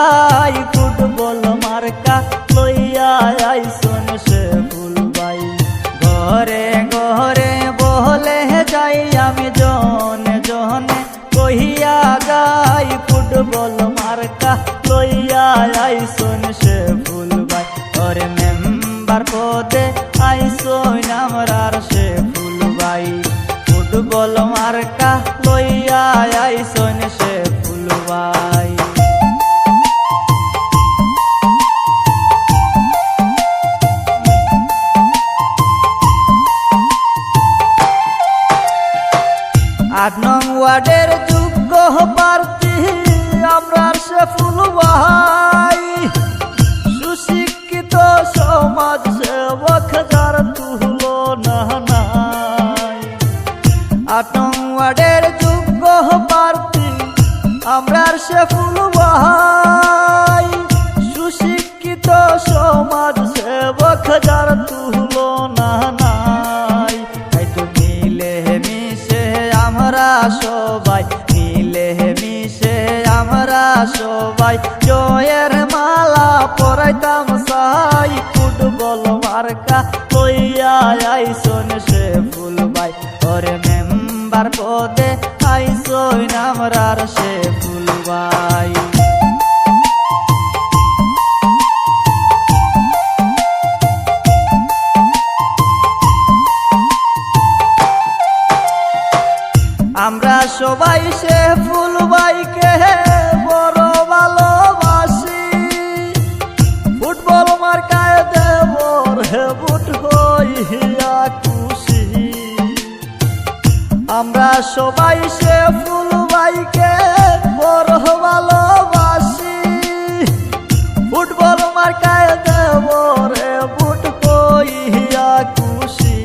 যাই ফুটবল মার্কা লইয়া আইসন সে ফুল ভাই। ঘরে ঘরে বলে যাই আমি জনে জনে কহিয়া যাই ফুটবল মার্কা লইয়া আইসন সে ফুল ভাই। ওরে মেম্বার পদে আইসন আমরার সে ফুল ভাই। ফুটবল মার্কা লইয়া আইসন সে ফুল ভাই। আট নং ওয়ার্ডের যোগ্য প্রার্থী আমরার সে ফুল ভাই। সুশিক্ষিত সমাজ সেবক যার তুলনা নাই। আট নং ওয়ার্ডের যোগ্য প্রার্থী আমরার সে ফুল ভাই। সুশিক্ষিত সমাজ সেবক যার তুলনা নাই। তাই তো মিলে মিশে আমরা সবাই মিলে মিশে আমরা সবাই জয়ের মালা পরাইতাম সাই। ফুটবল মার্কা লইয়া আইসন সে ফুল ভাই। ওরে মেম্বার পদে আইসন আমরার সে ফুল ভাই। আমরা সবাই সে ফুল ভাইকে বড় ভালোবাসি। ফুটবল মার্কায় দেবর হে বুট হইয়া খুশি। আমরা সবাই সে ফুল ভাইকে বড় ভালোবাসি। ফুটবল মার্কায় দেবর হে বুট হইয়া খুশি।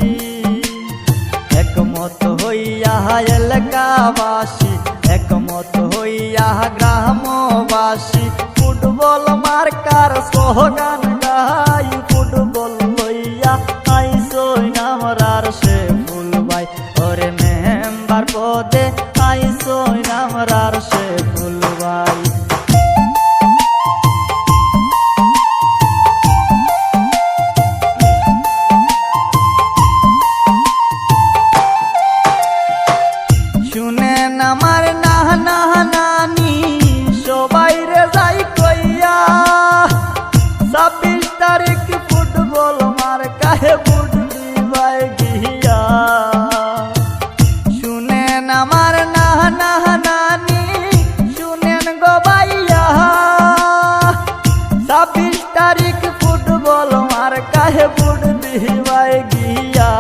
একমত হইয়া এলাকাবাসী একমত হইয়া গ্রামবাসী ফুটবল মার্কার স্লোগান গাই। ফুটবল লইয়া আইসন আমরার সে ফুল ভাই। ওরে মেম্বার পদে আইসন আমরার সে ফুল ভাই। শুনেন আমার নানা নানি সবাই রে যাই কইয়া 26 তারিখ ফুটবল মার্কায় ভোট দিবাই গিয়া। শুনেন আমার নানা নানি শুনেন গো ভাইয়া 26 তারিখ ফুটবল মার্কায় ভোট দিবাই গিয়া।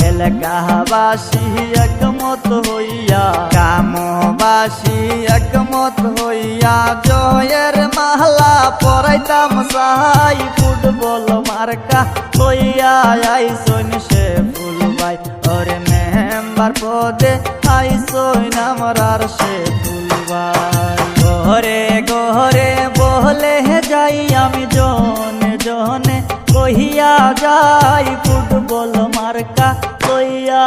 এলাকাবাসী একমত হইয়া গ্রামবাসী একমত হইয়া জয়ের মালা পরাইতাম সাই। ফুটবল মার্কা লইয়া আইসন সে ফুল ভাই। ওরে মেম্বার পদে আইসন আমরার সে ফুল ভাই। ঘরে ঘরে বলে যাই আমি জনে জনে কহিয়া যাই ফুটবল মার্কা লইয়া